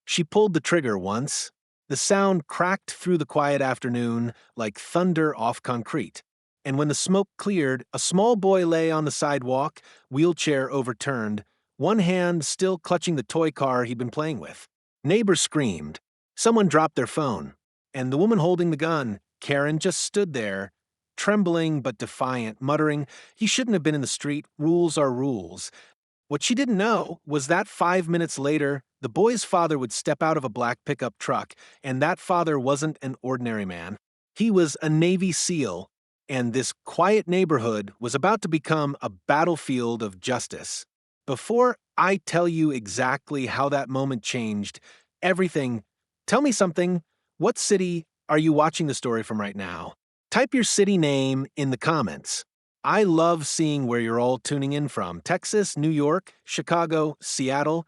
She pulled the trigger once. The sound cracked through the quiet afternoon like thunder off concrete. And when the smoke cleared, a small boy lay on the sidewalk, wheelchair overturned, one hand still clutching the toy car he'd been playing with. Neighbors screamed. Someone dropped their phone. And the woman holding the gun, Karen, just stood there, trembling but defiant, muttering, "He shouldn't have been in the street. Rules are rules." What she didn't know was that 5 minutes later, the boy's father would step out of a black pickup truck, and that father wasn't an ordinary man. He was a Navy SEAL, and this quiet neighborhood was about to become a battlefield of justice. Before I tell you exactly how that moment changed everything, tell me something. What city are you watching the story from right now? Type your city name in the comments. I love seeing where you're all tuning in from. Texas, New York, Chicago, Seattle.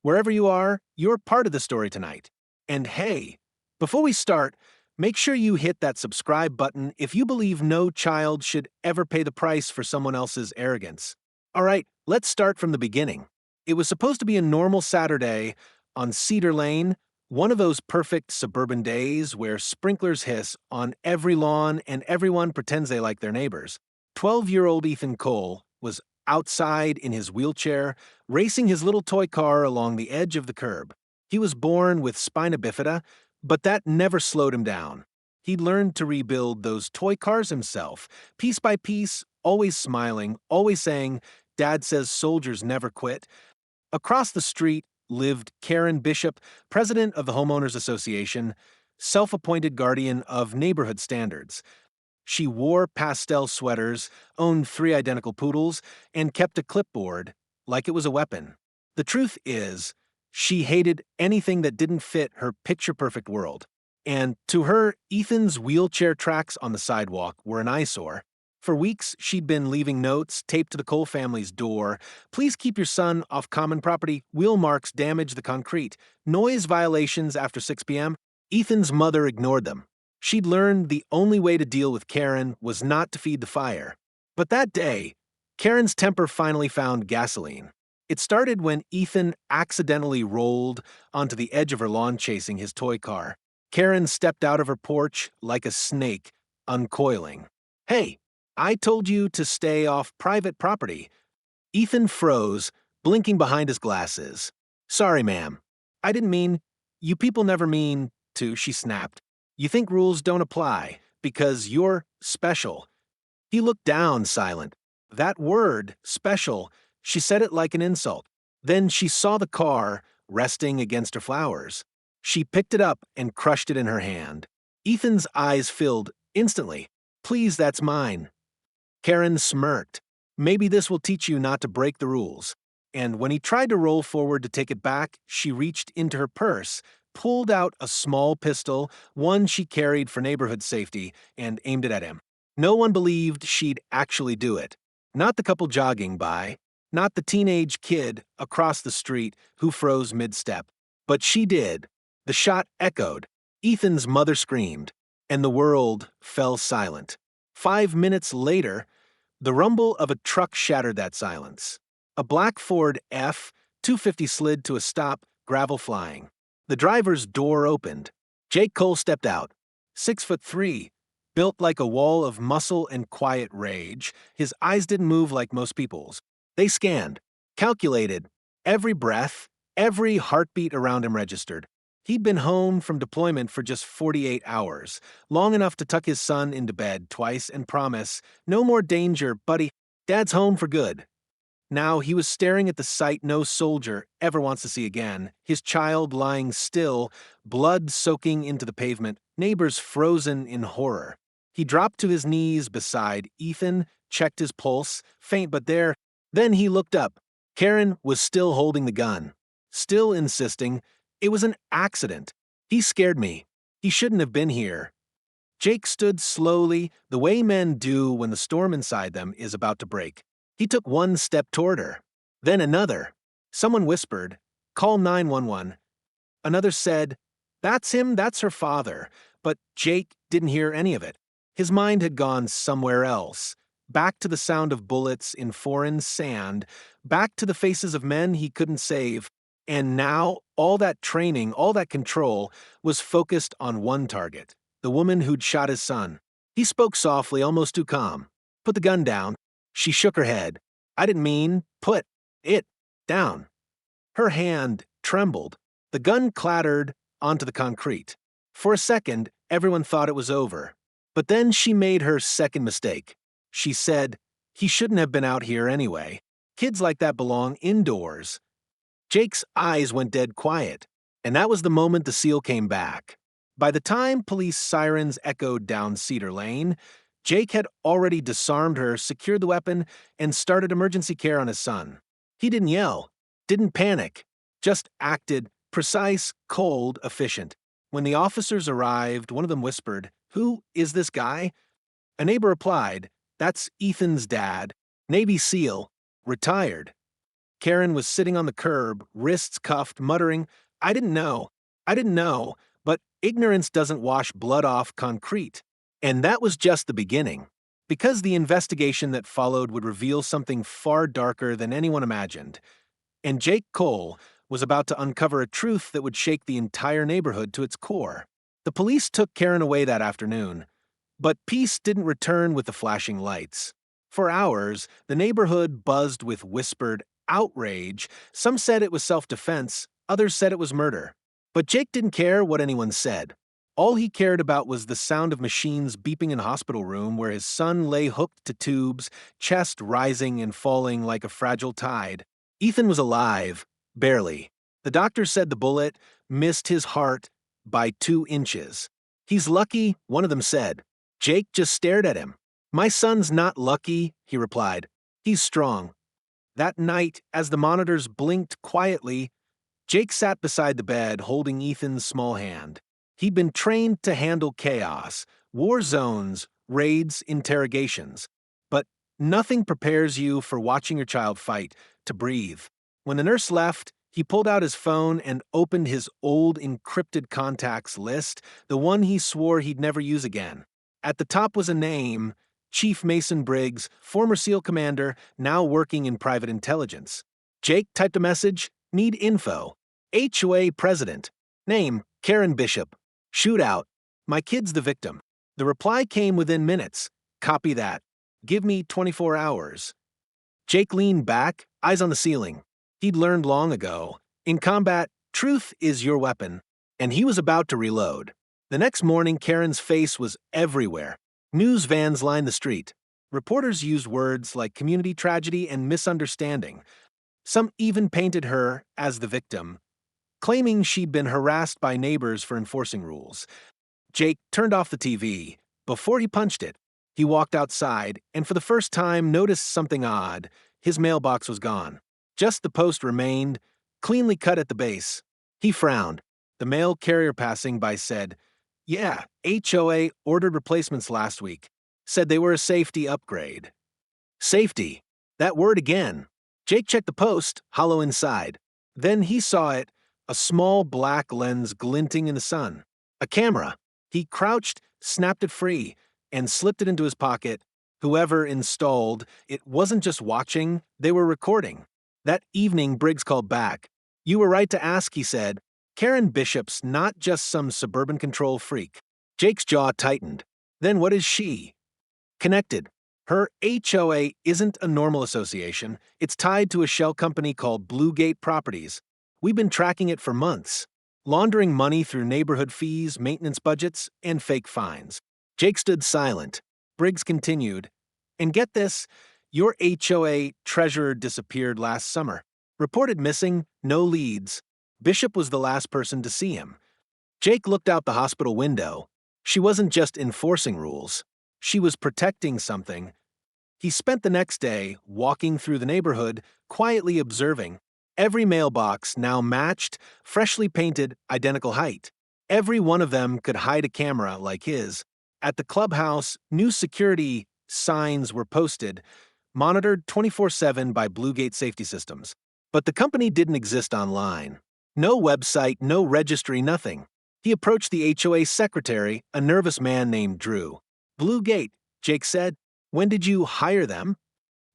Wherever you are, you're part of the story tonight. And hey, before we start, make sure you hit that subscribe button if you believe no child should ever pay the price for someone else's arrogance. All right, let's start from the beginning. It was supposed to be a normal Saturday on Cedar Lane, one of those perfect suburban days where sprinklers hiss on every lawn and everyone pretends they like their neighbors. 12-year-old Ethan Cole was outside in his wheelchair, racing his little toy car along the edge of the curb. He was born with spina bifida, but that never slowed him down. He learned to rebuild those toy cars himself, piece by piece, always smiling, always saying, "Dad says soldiers never quit." Across the street lived Karen Bishop, president of the Homeowners Association, self-appointed guardian of neighborhood standards. She wore pastel sweaters, owned 3 identical poodles, and kept a clipboard like it was a weapon. The truth is, she hated anything that didn't fit her picture-perfect world. And to her, Ethan's wheelchair tracks on the sidewalk were an eyesore. For weeks, she'd been leaving notes taped to the Cole family's door. "Please keep your son off common property. Wheel marks damage the concrete. Noise violations after 6 p.m. Ethan's mother ignored them. She'd learned the only way to deal with Karen was not to feed the fire. But that day, Karen's temper finally found gasoline. It started when Ethan accidentally rolled onto the edge of her lawn chasing his toy car. Karen stepped out of her porch like a snake, uncoiling. "Hey, I told you to stay off private property." Ethan froze, blinking behind his glasses. "Sorry, ma'am. I didn't mean. You people never mean to," she snapped. "You think rules don't apply because you're special." He looked down, silent. That word, special, she said it like an insult. Then she saw the car resting against her flowers. She picked it up and crushed it in her hand. Ethan's eyes filled instantly. "Please, that's mine." Karen smirked. "Maybe this will teach you not to break the rules." And when he tried to roll forward to take it back, she reached into her purse, pulled out a small pistol, one she carried for neighborhood safety, and aimed it at him. No one believed she'd actually do it. Not the couple jogging by, not the teenage kid across the street who froze mid-step. But she did. The shot echoed. Ethan's mother screamed, and the world fell silent. 5 minutes later, the rumble of a truck shattered that silence. A black Ford F-250 slid to a stop, gravel flying. The driver's door opened. Jake Cole stepped out. 6'3", built like a wall of muscle and quiet rage. His eyes didn't move like most people's. They scanned, calculated. Every breath, every heartbeat around him registered. He'd been home from deployment for just 48 hours, long enough to tuck his son into bed twice and promise, "No more danger, buddy. Dad's home for good." Now he was staring at the sight no soldier ever wants to see again, his child lying still, blood soaking into the pavement, neighbors frozen in horror. He dropped to his knees beside Ethan, checked his pulse, faint but there. Then he looked up. Karen was still holding the gun, still insisting, "It was an accident. He scared me. He shouldn't have been here." Jake stood slowly, the way men do when the storm inside them is about to break. He took one step toward her, then another. Someone whispered, "Call 911. Another said, "That's him, that's her father." But Jake didn't hear any of it. His mind had gone somewhere else, back to the sound of bullets in foreign sand, back to the faces of men he couldn't save. And now, all that training, all that control, was focused on one target, the woman who'd shot his son. He spoke softly, almost too calm. Put the gun down. She shook her head. I didn't mean put it down. Her hand trembled. The gun clattered onto the concrete. For a second, everyone thought it was over. But then she made her second mistake. She said, he shouldn't have been out here anyway. Kids like that belong indoors. Jake's eyes went dead quiet, and that was the moment the seal came back. By the time police sirens echoed down Cedar Lane, Jake had already disarmed her, secured the weapon, and started emergency care on his son. He didn't yell, didn't panic, just acted precise, cold, efficient. When the officers arrived, one of them whispered, "Who is this guy?" A neighbor replied, "That's Ethan's dad, Navy SEAL, retired." Karen was sitting on the curb, wrists cuffed, muttering, I didn't know, but ignorance doesn't wash blood off concrete." And that was just the beginning, because the investigation that followed would reveal something far darker than anyone imagined. And Jake Cole was about to uncover a truth that would shake the entire neighborhood to its core. The police took Karen away that afternoon, but peace didn't return with the flashing lights. For hours, the neighborhood buzzed with whispered outrage. Some said it was self-defense, others said it was murder. But Jake didn't care what anyone said. All he cared about was the sound of machines beeping in a hospital room where his son lay hooked to tubes, chest rising and falling like a fragile tide. Ethan was alive, barely. The doctor said the bullet missed his heart by 2 inches. He's lucky, one of them said. Jake just stared at him. My son's not lucky, he replied. He's strong. That night, as the monitors blinked quietly, Jake sat beside the bed holding Ethan's small hand. He'd been trained to handle chaos, war zones, raids, interrogations. But nothing prepares you for watching your child fight, to breathe. When the nurse left, he pulled out his phone and opened his old encrypted contacts list, the one he swore he'd never use again. At the top was a name, Chief Mason Briggs, former SEAL commander, now working in private intelligence. Jake typed a message, need info. HOA president. Name, Karen Bishop. Shootout. My kid's the victim. The reply came within minutes. Copy that. Give me 24 hours. Jake leaned back, eyes on the ceiling. He'd learned long ago. In combat, truth is your weapon. And he was about to reload. The next morning, Karen's face was everywhere. News vans lined the street. Reporters used words like community tragedy and misunderstanding. Some even painted her as the victim, claiming she'd been harassed by neighbors for enforcing rules. Jake turned off the TV. Before he punched it, he walked outside and for the first time noticed something odd. His mailbox was gone. Just the post remained, cleanly cut at the base. He frowned. The mail carrier passing by said, "Yeah, HOA ordered replacements last week. Said they were a safety upgrade." Safety. That word again. Jake checked the post, hollow inside. Then he saw it, a small black lens glinting in the sun. A camera. He crouched, snapped it free, and slipped it into his pocket. Whoever installed it wasn't just watching, they were recording. That evening, Briggs called back. "You were right to ask," he said. "Karen Bishop's not just some suburban control freak." Jake's jaw tightened. Then what is she? Connected. Her HOA isn't a normal association. It's tied to a shell company called Bluegate Properties. We've been tracking it for months, laundering money through neighborhood fees, maintenance budgets, and fake fines. Jake stood silent. Briggs continued, "And get this, your HOA treasurer disappeared last summer. Reported missing, no leads. Bishop was the last person to see him." Jake looked out the hospital window. She wasn't just enforcing rules. She was protecting something. He spent the next day walking through the neighborhood, quietly observing. Every mailbox now matched, freshly painted, identical height. Every one of them could hide a camera like his. At the clubhouse, new security signs were posted, monitored 24/7 by Bluegate Safety Systems. But the company didn't exist online. No website, no registry, nothing. He approached the HOA secretary, a nervous man named Drew. "Bluegate," Jake said. "When did you hire them?"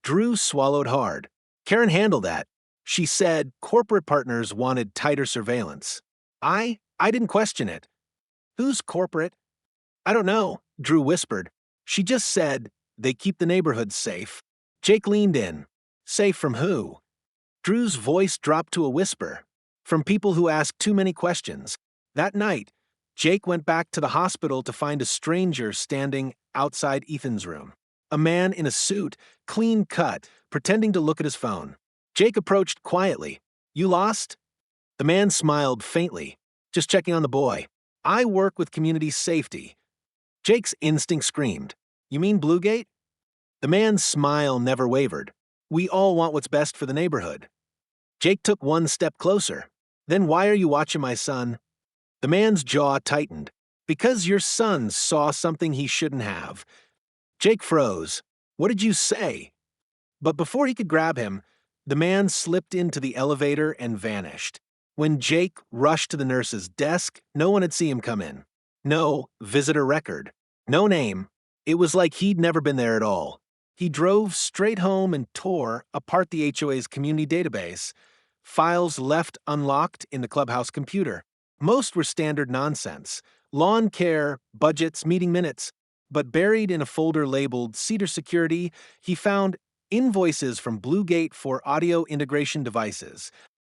Drew swallowed hard. "Karen handled that. She said corporate partners wanted tighter surveillance. I didn't question it. Who's corporate? I don't know, Drew whispered. She just said they keep the neighborhood safe. Jake leaned in. Safe from who? Drew's voice dropped to a whisper. From people who ask too many questions. That night, Jake went back to the hospital to find a stranger standing outside Ethan's room. A man in a suit, clean cut, pretending to look at his phone. Jake approached quietly. You lost? The man smiled faintly. Just checking on the boy. I work with community safety. Jake's instinct screamed. You mean Bluegate? The man's smile never wavered. We all want what's best for the neighborhood. Jake took one step closer. Then why are you watching my son? The man's jaw tightened. Because your son saw something he shouldn't have. Jake froze. What did you say? But before he could grab him, the man slipped into the elevator and vanished. When Jake rushed to the nurse's desk, no one had seen him come in. No visitor record. No name. It was like he'd never been there at all. He drove straight home and tore apart the HOA's community database. Files left unlocked in the clubhouse computer. Most were standard nonsense. Lawn care, budgets, meeting minutes. But buried in a folder labeled Cedar Security, he found invoices from Bluegate for audio integration devices.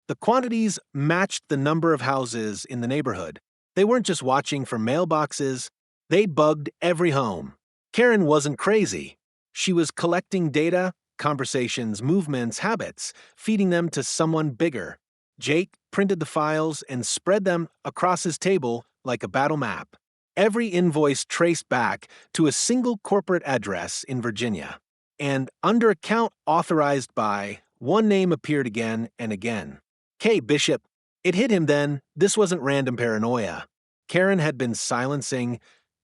The quantities matched the number of houses in the neighborhood. They weren't just watching for mailboxes, they bugged every home. Karen wasn't crazy. She was collecting data, conversations, movements, habits, feeding them to someone bigger. Jake printed the files and spread them across his table like a battle map. Every invoice traced back to a single corporate address in Virginia. And under account authorized by, one name appeared again and again. K. Bishop. It hit him then, this wasn't random paranoia. Karen had been silencing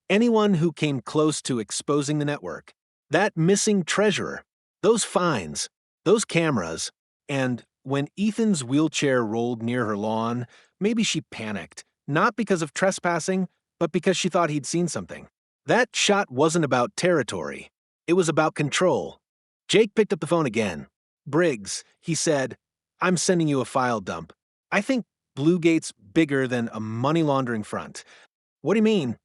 anyone who came close to exposing the network. That missing treasurer, those fines, those cameras, and when Ethan's wheelchair rolled near her lawn, maybe she panicked, not because of trespassing, but because she thought he'd seen something. That shot wasn't about territory. It was about control. Jake picked up the phone again. Briggs, he said, I'm sending you a file dump. I think Bluegate's bigger than a money laundering front. What do you mean?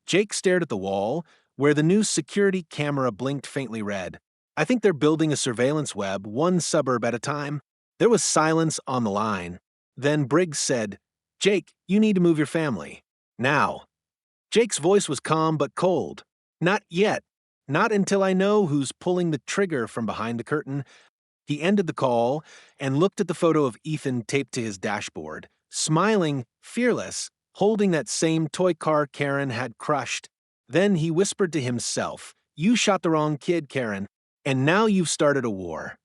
Jake stared at the wall, where the new security camera blinked faintly red. I think they're building a surveillance web, one suburb at a time. There was silence on the line. Then Briggs said, Jake, you need to move your family. Now. Jake's voice was calm but cold. Not yet. Not until I know who's pulling the trigger from behind the curtain. He ended the call and looked at the photo of Ethan taped to his dashboard, smiling, fearless, holding that same toy car Karen had crushed. Then he whispered to himself, You shot the wrong kid, Karen, and now you've started a war.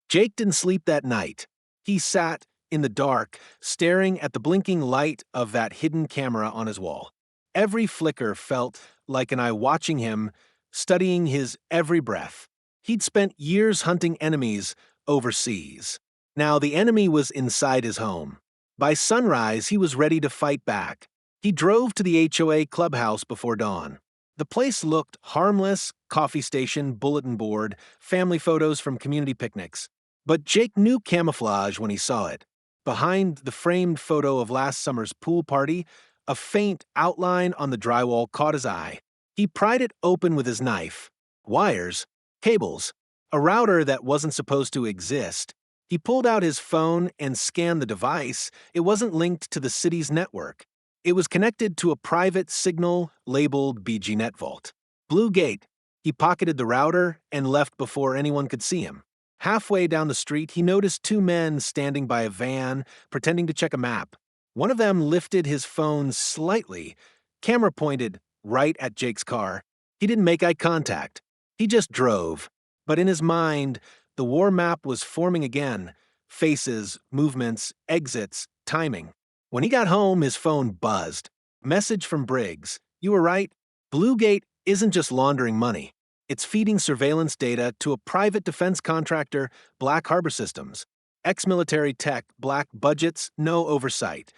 Jake didn't sleep that night. He sat in the dark, staring at the blinking light of that hidden camera on his wall. Every flicker felt like an eye watching him, studying his every breath. He'd spent years hunting enemies overseas. Now the enemy was inside his home. By sunrise, he was ready to fight back. He drove to the HOA clubhouse before dawn. The place looked harmless, coffee station, bulletin board, family photos from community picnics. But Jake knew camouflage when he saw it. Behind the framed photo of last summer's pool party, a faint outline on the drywall caught his eye. He pried it open with his knife. Wires, cables, a router that wasn't supposed to exist. He pulled out his phone and scanned the device. It wasn't linked to the city's network. It was connected to a private signal labeled BG Vault. Bluegate. He pocketed the router and left before anyone could see him. Halfway down the street, he noticed two men standing by a van, pretending to check a map. One of them lifted his phone slightly, camera pointed right at Jake's car. He didn't make eye contact. He just drove. But in his mind, the war map was forming again. Faces, movements, exits, timing. When he got home, his phone buzzed. Message from Briggs. You were right. Bluegate isn't just laundering money. It's feeding surveillance data to a private defense contractor, Black Harbor Systems. Ex-military tech, black budgets, no oversight.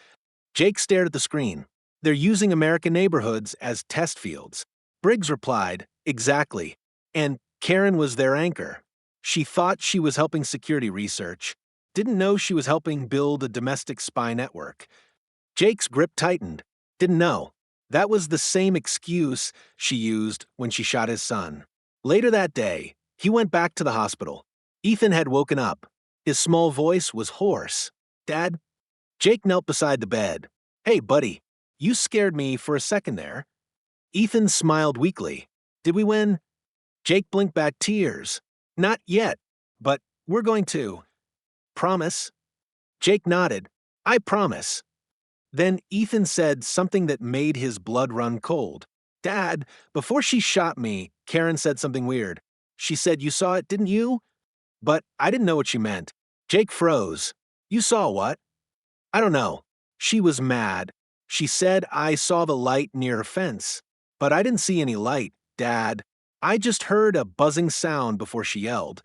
Jake stared at the screen. They're using American neighborhoods as test fields. Briggs replied, exactly. And Karen was their anchor. She thought she was helping security research. Didn't know she was helping build a domestic spy network. Jake's grip tightened. Didn't know. That was the same excuse she used when she shot his son. Later that day, he went back to the hospital. Ethan had woken up. His small voice was hoarse. Dad? Jake knelt beside the bed. Hey, buddy, you scared me for a second there. Ethan smiled weakly. Did we win? Jake blinked back tears. Not yet, but we're going to. Promise? Jake nodded. I promise. Then Ethan said something that made his blood run cold. Dad, before she shot me, Karen said something weird. She said you saw it, didn't you? But I didn't know what she meant. Jake froze. You saw what? I don't know. She was mad. She said I saw the light near her fence. But I didn't see any light, Dad. I just heard a buzzing sound before she yelled.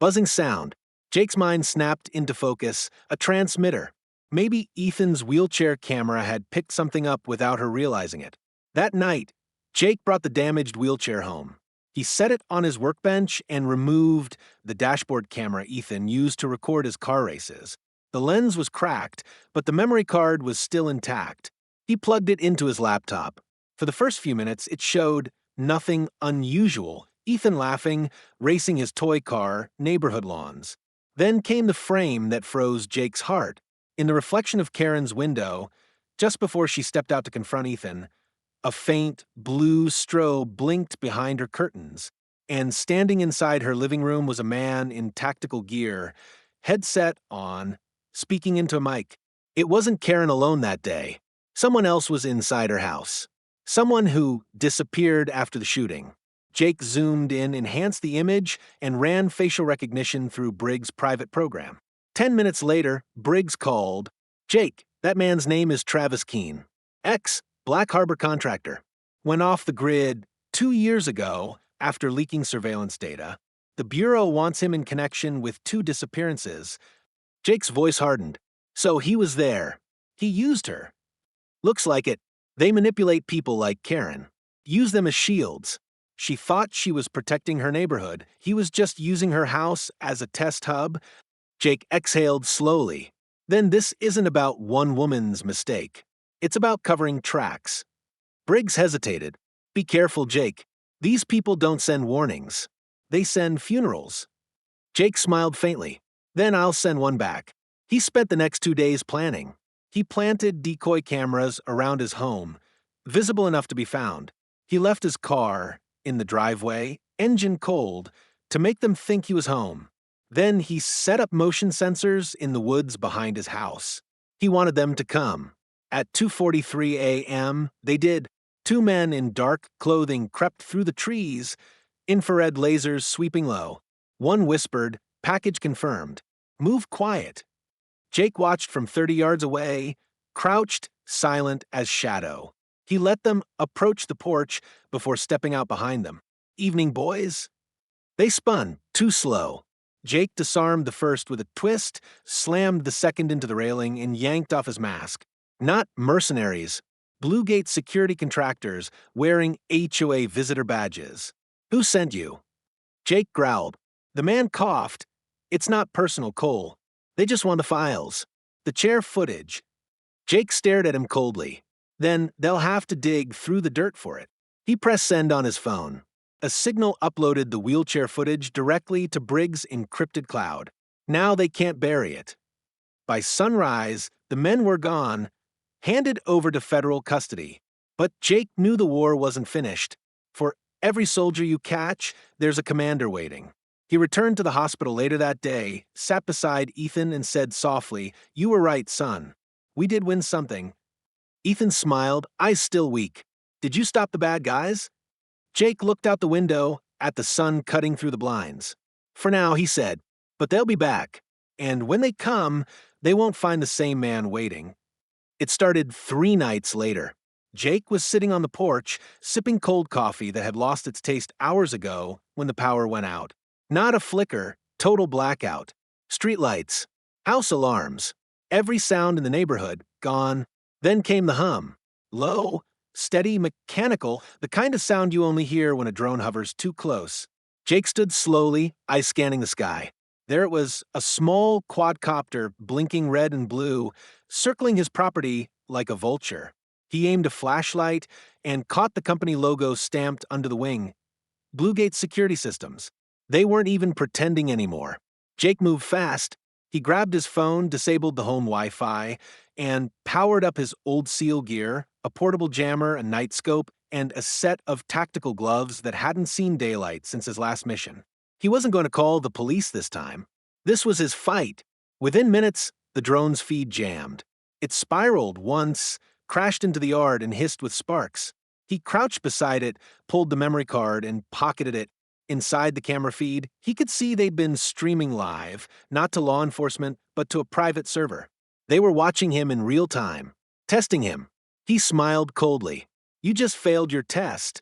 Buzzing sound. Jake's mind snapped into focus. A transmitter. Maybe Ethan's wheelchair camera had picked something up without her realizing it. That night, Jake brought the damaged wheelchair home. He set it on his workbench and removed the dashboard camera Ethan used to record his car races. The lens was cracked, but the memory card was still intact. He plugged it into his laptop. For the first few minutes, it showed nothing unusual. Ethan laughing, racing his toy car, neighborhood lawns. Then came the frame that froze Jake's heart. In the reflection of Karen's window, just before she stepped out to confront Ethan, a faint blue strobe blinked behind her curtains, and standing inside her living room was a man in tactical gear, headset on, speaking into a mic. It wasn't Karen alone that day. Someone else was inside her house. Someone who disappeared after the shooting. Jake zoomed in, enhanced the image, and ran facial recognition through Briggs' private program. 10 minutes later, Briggs called. Jake, that man's name is Travis Keene. Black Harbor contractor. Went off the grid 2 years ago after leaking surveillance data. The Bureau wants him in connection with 2 disappearances. Jake's voice hardened. So he was there. He used her. Looks like it. They manipulate people like Karen. Use them as shields. She thought she was protecting her neighborhood. He was just using her house as a test hub. Jake exhaled slowly. Then this isn't about one woman's mistake. It's about covering tracks. Briggs hesitated. Be careful, Jake. These people don't send warnings. They send funerals. Jake smiled faintly. Then I'll send one back. He spent the next 2 days planning. He planted decoy cameras around his home, visible enough to be found. He left his car in the driveway, engine cold, to make them think he was home. Then he set up motion sensors in the woods behind his house. He wanted them to come. At 2:43 a.m., they did. 2 men in dark clothing crept through the trees, infrared lasers sweeping low. One whispered, package confirmed. Move quiet. Jake watched from 30 yards away, crouched, silent as shadow. He let them approach the porch before stepping out behind them. Evening, boys. They spun, too slow. Jake disarmed the first with a twist, slammed the second into the railing, and yanked off his mask. Not mercenaries. Blue Gate security contractors wearing HOA visitor badges. Who sent you? Jake growled. The man coughed. It's not personal, Cole. They just want the files. The chair footage. Jake stared at him coldly. Then they'll have to dig through the dirt for it. He pressed send on his phone. A signal uploaded the wheelchair footage directly to Briggs' encrypted cloud. Now they can't bury it. By sunrise, the men were gone, handed over to federal custody. But Jake knew the war wasn't finished. For every soldier you catch, there's a commander waiting. He returned to the hospital later that day, sat beside Ethan and said softly, "You were right, son. We did win something." Ethan smiled, eyes still weak. "Did you stop the bad guys?" Jake looked out the window at the sun cutting through the blinds. "For now," he said, "but they'll be back. And when they come, they won't find the same man waiting." It started 3 nights later. Jake was sitting on the porch, sipping cold coffee that had lost its taste hours ago when the power went out. Not a flicker, total blackout. Streetlights, house alarms, every sound in the neighborhood gone. Then came the hum. Low, steady, mechanical, the kind of sound you only hear when a drone hovers too close. Jake stood slowly, eyes scanning the sky. There it was, a small quadcopter blinking red and blue, circling his property like a vulture. He aimed a flashlight and caught the company logo stamped under the wing. Bluegate Security Systems. They weren't even pretending anymore. Jake moved fast. He grabbed his phone, disabled the home Wi-Fi, and powered up his old SEAL gear, a portable jammer, a night scope, and a set of tactical gloves that hadn't seen daylight since his last mission. He wasn't going to call the police this time. This was his fight. Within minutes, the drone's feed jammed. It spiraled once, crashed into the yard, and hissed with sparks. He crouched beside it, pulled the memory card, and pocketed it. Inside the camera feed, he could see they'd been streaming live, not to law enforcement, but to a private server. They were watching him in real time, testing him. He smiled coldly. "You just failed your test."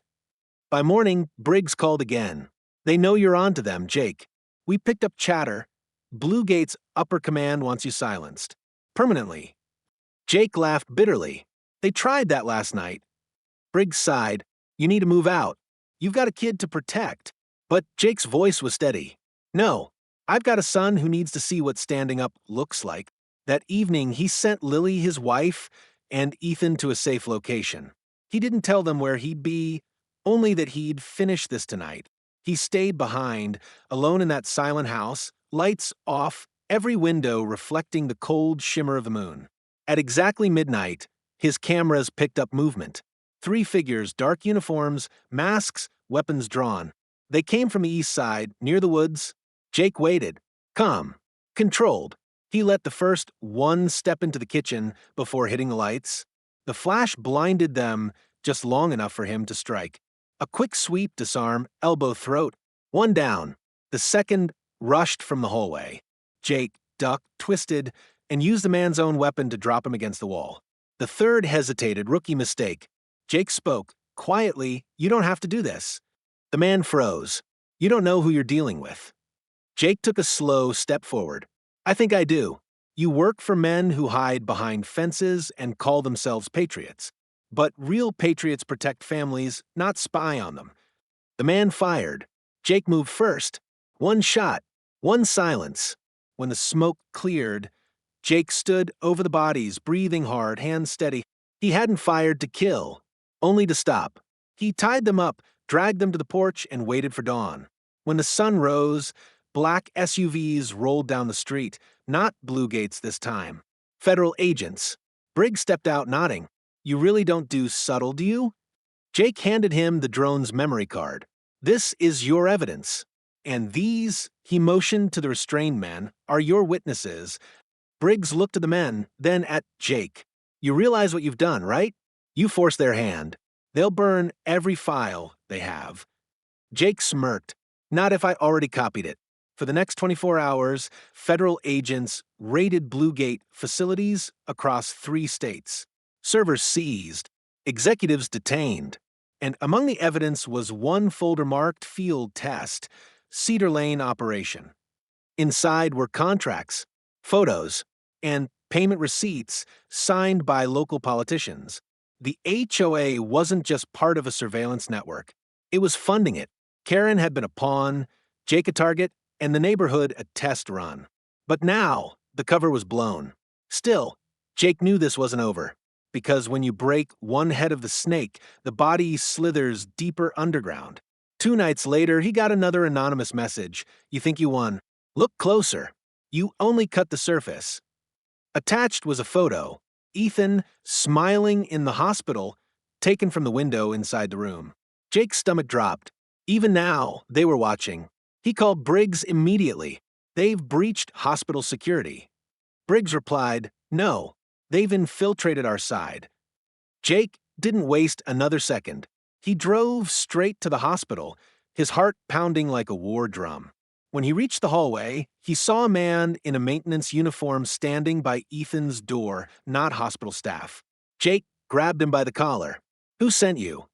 By morning, Briggs called again. "They know you're on to them, Jake. We picked up chatter. Bluegate's upper command wants you silenced. Permanently." Jake laughed bitterly. "They tried that last night." Briggs sighed. "You need to move out. You've got a kid to protect." But Jake's voice was steady. "No, I've got a son who needs to see what standing up looks like." That evening, he sent Lily, his wife, and Ethan to a safe location. He didn't tell them where he'd be, only that he'd finish this tonight. He stayed behind, alone in that silent house, lights off, every window reflecting the cold shimmer of the moon. At exactly midnight, his cameras picked up movement. 3 figures, dark uniforms, masks, weapons drawn. They came from the east side, near the woods. Jake waited, calm, controlled. He let the first one step into the kitchen before hitting the lights. The flash blinded them just long enough for him to strike. A quick sweep, disarm, elbow, throat. One down. The second rushed from the hallway. Jake ducked, twisted, and used the man's own weapon to drop him against the wall. The third hesitated, rookie mistake. Jake spoke, quietly, "You don't have to do this." The man froze. "You don't know who you're dealing with." Jake took a slow step forward. "I think I do. You work for men who hide behind fences and call themselves patriots. But real patriots protect families, not spy on them." The man fired. Jake moved first. One shot, one silence. When the smoke cleared, Jake stood over the bodies, breathing hard, hands steady. He hadn't fired to kill, only to stop. He tied them up, dragged them to the porch, and waited for dawn. When the sun rose, black SUVs rolled down the street, not Bluegates this time. Federal agents. Briggs stepped out, nodding. "You really don't do subtle, do you?" Jake handed him the drone's memory card. "This is your evidence. And these," he motioned to the restrained men, "are your witnesses." Briggs looked at the men, then at Jake. "You realize what you've done, right? You forced their hand. They'll burn every file they have." Jake smirked. "Not if I already copied it." For the next 24 hours, federal agents raided Bluegate facilities across 3 states. Servers seized, executives detained, and among the evidence was one folder marked Field Test, Cedar Lane Operation. Inside were contracts, photos, and payment receipts signed by local politicians. The HOA wasn't just part of a surveillance network. It was funding it. Karen had been a pawn, Jake a target, and the neighborhood a test run. But now, the cover was blown. Still, Jake knew this wasn't over. Because when you break one head of the snake, the body slithers deeper underground. 2 nights later, he got another anonymous message. "You think you won? Look closer. You only cut the surface." Attached was a photo. Ethan, smiling in the hospital, taken from the window inside the room. Jake's stomach dropped. Even now, they were watching. He called Briggs immediately. "They've breached hospital security." Briggs replied, "No, they've infiltrated our side." Jake didn't waste another second. He drove straight to the hospital, his heart pounding like a war drum. When he reached the hallway, he saw a man in a maintenance uniform standing by Ethan's door, not hospital staff. Jake grabbed him by the collar. "Who sent you?"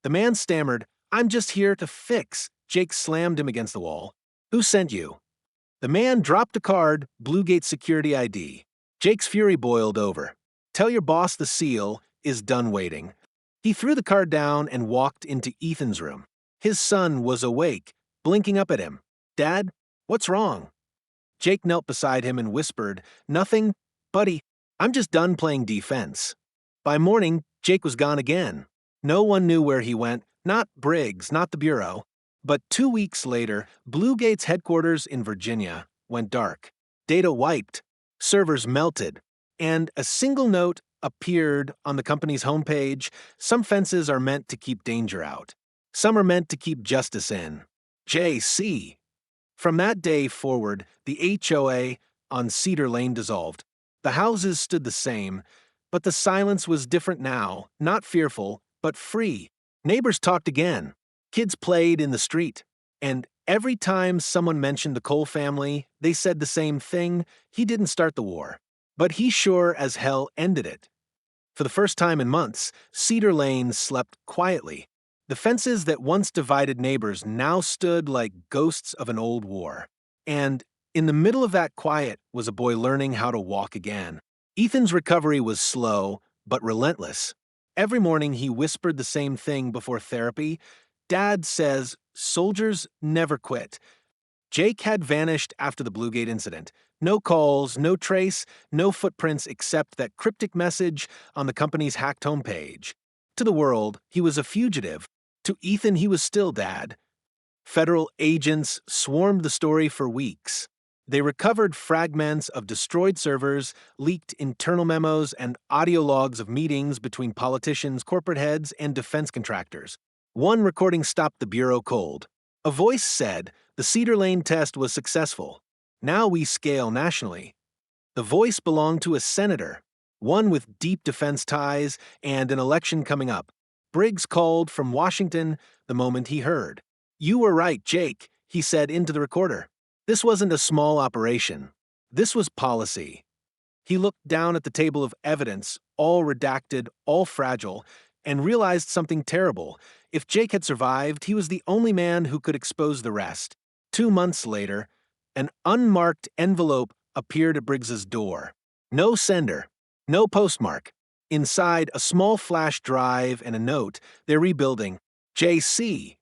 The man stammered, "I'm just here to fix." Jake slammed him against the wall. "Who sent you?" The man dropped a card, Bluegate Security ID. Jake's fury boiled over. "Tell your boss the SEAL is done waiting." He threw the card down and walked into Ethan's room. His son was awake, blinking up at him. "Dad, what's wrong?" Jake knelt beside him and whispered, "Nothing, buddy. I'm just done playing defense." By morning, Jake was gone again. No one knew where he went, not Briggs, not the Bureau. But 2 weeks later, Bluegate's headquarters in Virginia went dark. Data wiped, servers melted, and a single note appeared on the company's homepage. Some fences are meant to keep danger out. Some are meant to keep justice in. JC. From that day forward, the HOA on Cedar Lane dissolved. The houses stood the same, but the silence was different now, not fearful, but free. Neighbors talked again. Kids played in the street. And every time someone mentioned the Cole family, they said the same thing: he didn't start the war, but he sure as hell ended it. For the first time in months, Cedar Lane slept quietly. The fences that once divided neighbors now stood like ghosts of an old war. And in the middle of that quiet was a boy learning how to walk again. Ethan's recovery was slow, but relentless. Every morning he whispered the same thing before therapy: "Dad says soldiers never quit." Jake had vanished after the Bluegate incident. No calls, no trace, no footprints except that cryptic message on the company's hacked homepage. To the world, he was a fugitive. To Ethan, he was still Dad. Federal agents swarmed the story for weeks. They recovered fragments of destroyed servers, leaked internal memos, and audio logs of meetings between politicians, corporate heads, and defense contractors. One recording stopped the Bureau cold. A voice said, "The Cedar Lane test was successful. Now we scale nationally." The voice belonged to a senator, one with deep defense ties and an election coming up. Briggs called from Washington the moment he heard. "You were right, Jake," he said into the recorder. "This wasn't a small operation. This was policy." He looked down at the table of evidence, all redacted, all fragile, and realized something terrible. If Jake had survived, he was the only man who could expose the rest. 2 months later, an unmarked envelope appeared at Briggs's door. No sender, no postmark. Inside, a small flash drive and a note: "They're rebuilding. JC."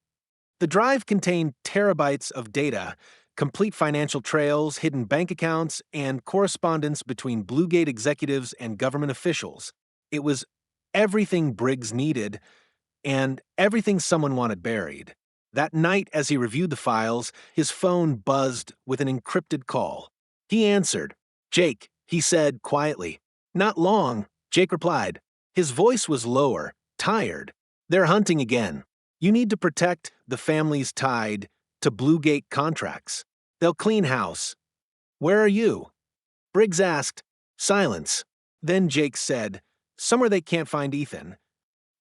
The drive contained terabytes of data, complete financial trails, hidden bank accounts, and correspondence between Bluegate executives and government officials. It was everything Briggs needed, and everything someone wanted buried. That night, as he reviewed the files, his phone buzzed with an encrypted call. He answered. "Jake," he said quietly. "Not long," Jake replied. His voice was lower, tired. "They're hunting again. You need to protect the families tied to Bluegate contracts. They'll clean house. Where are you?" Briggs asked. Silence. Then Jake said, "Somewhere they can't find Ethan."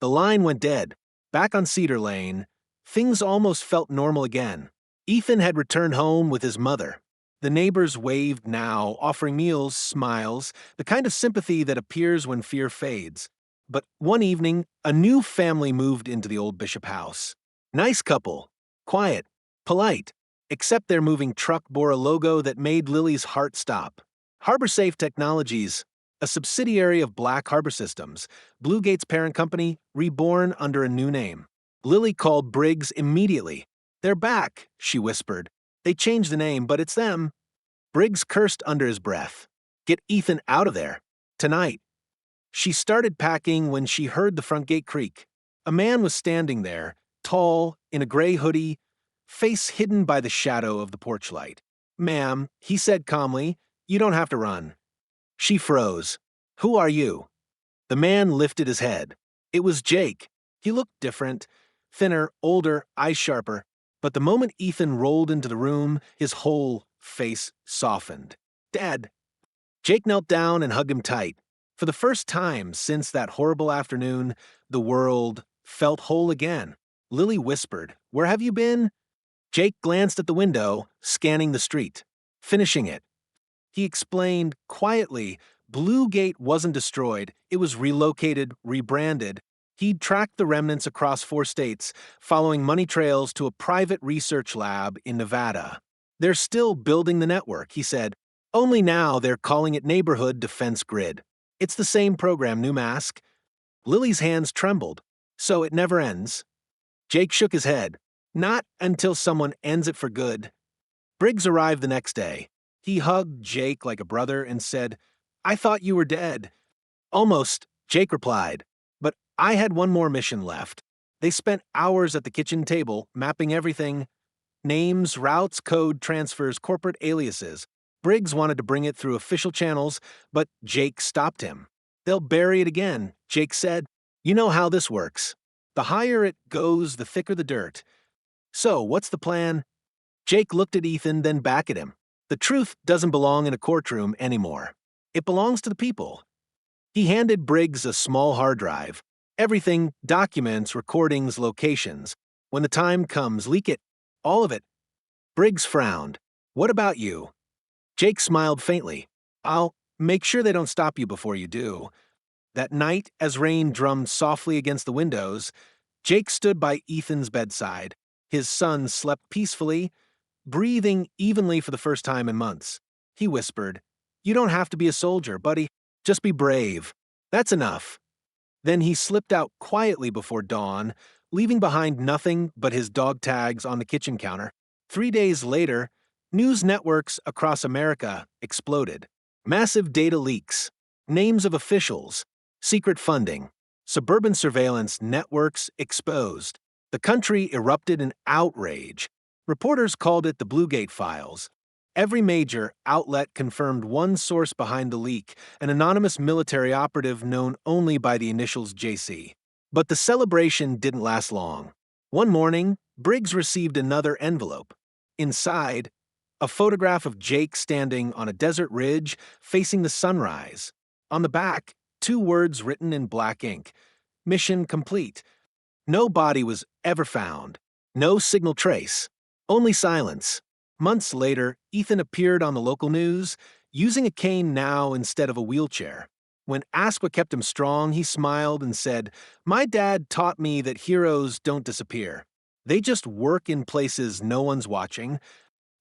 The line went dead. Back on Cedar Lane, things almost felt normal again. Ethan had returned home with his mother. The neighbors waved now, offering meals, smiles, the kind of sympathy that appears when fear fades. But one evening, a new family moved into the old Bishop house. Nice couple. Quiet. Polite. Except their moving truck bore a logo that made Lily's heart stop. Harbor Safe Technologies, a subsidiary of Black Harbor Systems, Bluegate's parent company, reborn under a new name. Lily called Briggs immediately. "They're back," she whispered. "They changed the name, but it's them." Briggs cursed under his breath. "Get Ethan out of there. Tonight." She started packing when she heard the front gate creak. A man was standing there, tall, in a gray hoodie, face hidden by the shadow of the porch light. "Ma'am," he said calmly, "you don't have to run." She froze. "Who are you?" The man lifted his head. It was Jake. He looked different, thinner, older, eyes sharper. But the moment Ethan rolled into the room, his whole face softened. "Dad." Jake knelt down and hugged him tight. For the first time since that horrible afternoon, the world felt whole again. Lily whispered, "Where have you been?" Jake glanced at the window, scanning the street. "Finishing it." He explained quietly, Bluegate wasn't destroyed. It was relocated, rebranded. He'd tracked the remnants across 4 states, following money trails to a private research lab in Nevada. "They're still building the network," he said. "Only now they're calling it Neighborhood Defense Grid. It's the same program, new mask." Lily's hands trembled. "So it never ends?" Jake shook his head. "Not until someone ends it for good." Briggs arrived the next day. He hugged Jake like a brother and said, "I thought you were dead." "Almost," Jake replied, "but I had one more mission left." They spent hours at the kitchen table, mapping everything: names, routes, code, transfers, corporate aliases. Briggs wanted to bring it through official channels, but Jake stopped him. "They'll bury it again," Jake said. "You know how this works. The higher it goes, the thicker the dirt." "So, what's the plan?" Jake looked at Ethan, then back at him. "The truth doesn't belong in a courtroom anymore. It belongs to the people." He handed Briggs a small hard drive. "Everything, documents, recordings, locations. When the time comes, leak it. All of it." Briggs frowned. "What about you?" Jake smiled faintly. "I'll make sure they don't stop you before you do." That night, as rain drummed softly against the windows, Jake stood by Ethan's bedside. His son slept peacefully, breathing evenly for the first time in months. He whispered, "You don't have to be a soldier, buddy. Just be brave. That's enough." Then he slipped out quietly before dawn, leaving behind nothing but his dog tags on the kitchen counter. 3 days later, news networks across America exploded. Massive data leaks, names of officials, secret funding, suburban surveillance networks exposed. The country erupted in outrage. Reporters called it the Bluegate Files. Every major outlet confirmed one source behind the leak, an anonymous military operative known only by the initials JC. But the celebration didn't last long. One morning, Briggs received another envelope. Inside, a photograph of Jake standing on a desert ridge facing the sunrise. On the back, 2 words written in black ink: "Mission complete." No body was ever found. No signal trace. Only silence. Months later, Ethan appeared on the local news, using a cane now instead of a wheelchair. When asked what kept him strong, he smiled and said, "My dad taught me that heroes don't disappear. They just work in places no one's watching.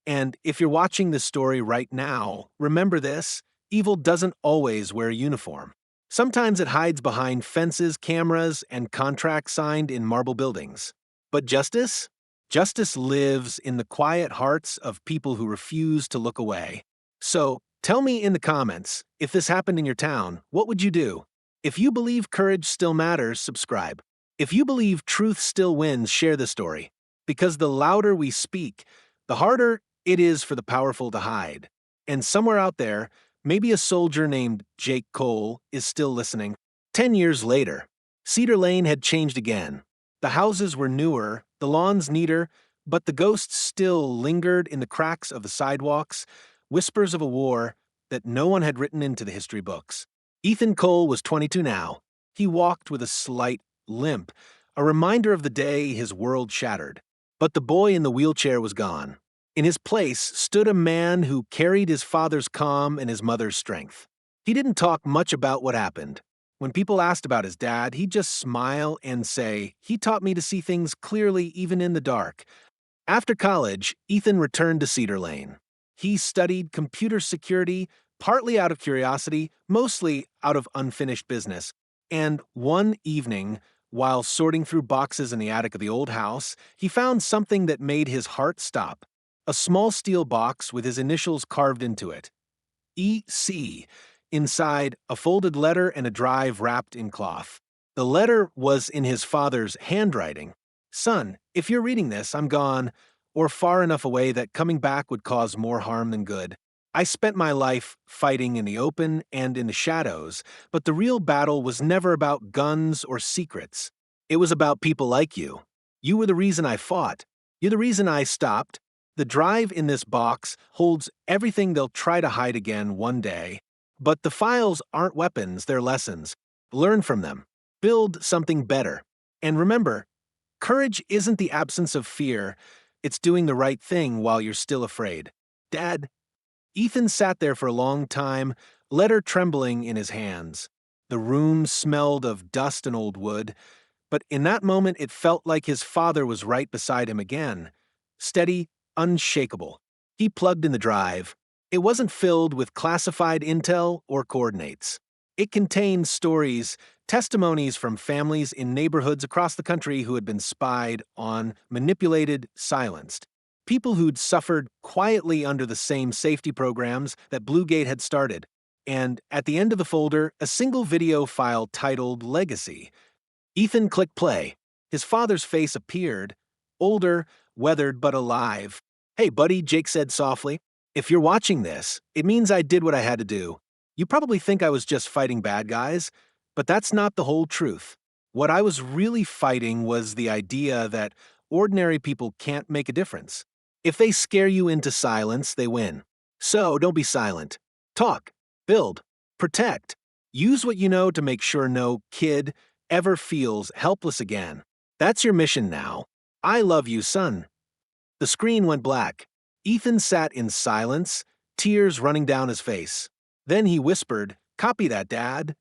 And if you're watching this story right now, remember this: evil doesn't always wear a uniform. Sometimes it hides behind fences, cameras, and contracts signed in marble buildings. But justice? Justice lives in the quiet hearts of people who refuse to look away. So, tell me in the comments, if this happened in your town, what would you do? If you believe courage still matters, subscribe. If you believe truth still wins, share the story. Because the louder we speak, the harder it is for the powerful to hide. And somewhere out there, maybe a soldier named Jake Cole is still listening. 10 years later, Cedar Lane had changed again. The houses were newer, the lawns neater, but the ghosts still lingered in the cracks of the sidewalks, whispers of a war that no one had written into the history books. Ethan Cole was 22 now. He walked with a slight limp, a reminder of the day his world shattered. But the boy in the wheelchair was gone. In his place stood a man who carried his father's calm and his mother's strength. He didn't talk much about what happened. When people asked about his dad, he'd just smile and say, "He taught me to see things clearly even in the dark." After college, Ethan returned to Cedar Lane. He studied computer security, partly out of curiosity, mostly out of unfinished business. And one evening, while sorting through boxes in the attic of the old house, he found something that made his heart stop. A small steel box with his initials carved into it. EC. Inside, a folded letter and a drive wrapped in cloth. The letter was in his father's handwriting. "Son, if you're reading this, I'm gone, or far enough away that coming back would cause more harm than good. I spent my life fighting in the open and in the shadows, but the real battle was never about guns or secrets. It was about people like you. You were the reason I fought. You're the reason I stopped. The drive in this box holds everything they'll try to hide again one day. But the files aren't weapons, they're lessons. Learn from them. Build something better. And remember, courage isn't the absence of fear, it's doing the right thing while you're still afraid." Dad. Ethan sat there for a long time, letter trembling in his hands. The room smelled of dust and old wood, but in that moment it felt like his father was right beside him again. Steady, unshakable. He plugged in the drive. It wasn't filled with classified intel or coordinates. It contained stories, testimonies from families in neighborhoods across the country who had been spied on, manipulated, silenced. people who'd suffered quietly under the same safety programs that Bluegate had started. And at the end of the folder, a single video file titled Legacy. Ethan clicked play. His father's face appeared, older, weathered, but alive. "Hey, buddy," Jake said softly. "If you're watching this, it means I did what I had to do. You probably think I was just fighting bad guys, but that's not the whole truth. What I was really fighting was the idea that ordinary people can't make a difference. If they scare you into silence, they win. So don't be silent. Talk, build, protect. Use what you know to make sure no kid ever feels helpless again. That's your mission now. I love you, son." The screen went black. Ethan sat in silence, tears running down his face. Then he whispered, "Copy that, Dad."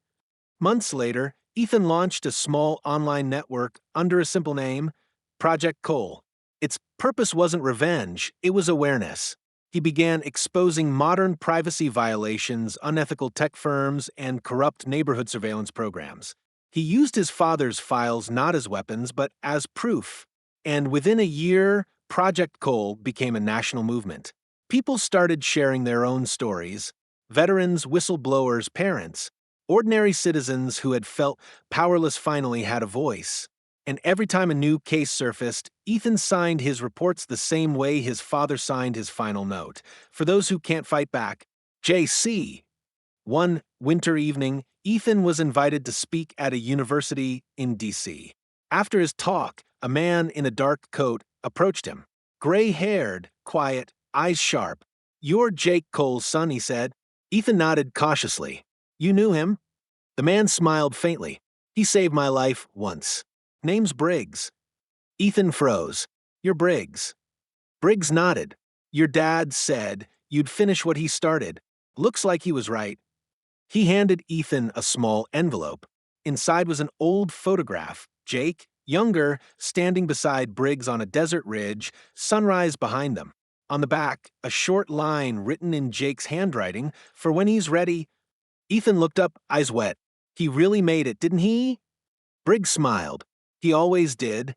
Months later, Ethan launched a small online network under a simple name, Project Cole. Its purpose wasn't revenge, it was awareness. He began exposing modern privacy violations, unethical tech firms, and corrupt neighborhood surveillance programs. He used his father's files not as weapons, but as proof. And within a year, Project Cole became a national movement. People started sharing their own stories. Veterans, whistleblowers, parents. Ordinary citizens who had felt powerless finally had a voice. And every time a new case surfaced, Ethan signed his reports the same way his father signed his final note. For those who can't fight back, JC. One winter evening, Ethan was invited to speak at a university in D.C. After his talk, a man in a dark coat approached him. Gray-haired, quiet, eyes sharp. "You're Jake Cole's son," he said. Ethan nodded cautiously. "You knew him?" The man smiled faintly. "He saved my life once. Name's Briggs." Ethan froze. "You're Briggs." Briggs nodded. "Your dad said you'd finish what he started. Looks like he was right." He handed Ethan a small envelope. Inside was an old photograph. Jake, younger, standing beside Briggs on a desert ridge, sunrise behind them. On the back, a short line written in Jake's handwriting, "For when he's ready." Ethan looked up, eyes wet. "He really made it, didn't he?" Briggs smiled. "He always did."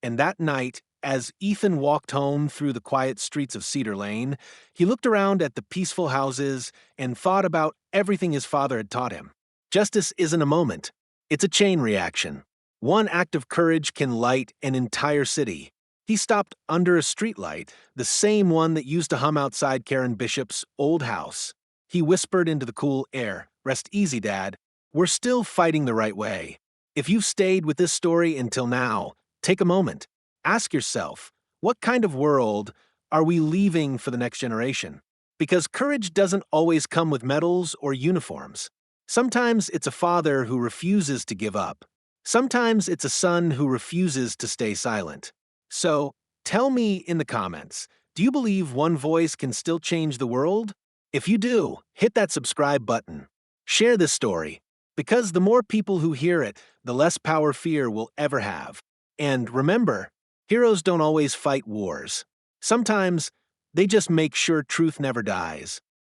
And that night, as Ethan walked home through the quiet streets of Cedar Lane, he looked around at the peaceful houses and thought about everything his father had taught him. Justice isn't a moment. It's a chain reaction. One act of courage can light an entire city. He stopped under a streetlight, the same one that used to hum outside Karen Bishop's old house. He whispered into the cool air, "Rest easy, Dad. We're still fighting the right way." If you've stayed with this story until now, take a moment. Ask yourself, what kind of world are we leaving for the next generation? Because courage doesn't always come with medals or uniforms. Sometimes it's a father who refuses to give up. Sometimes it's a son who refuses to stay silent. So, tell me in the comments, do you believe one voice can still change the world? If you do, hit that subscribe button. Share this story, because the more people who hear it, the less power fear will ever have. And remember, heroes don't always fight wars. Sometimes, they just make sure truth never dies.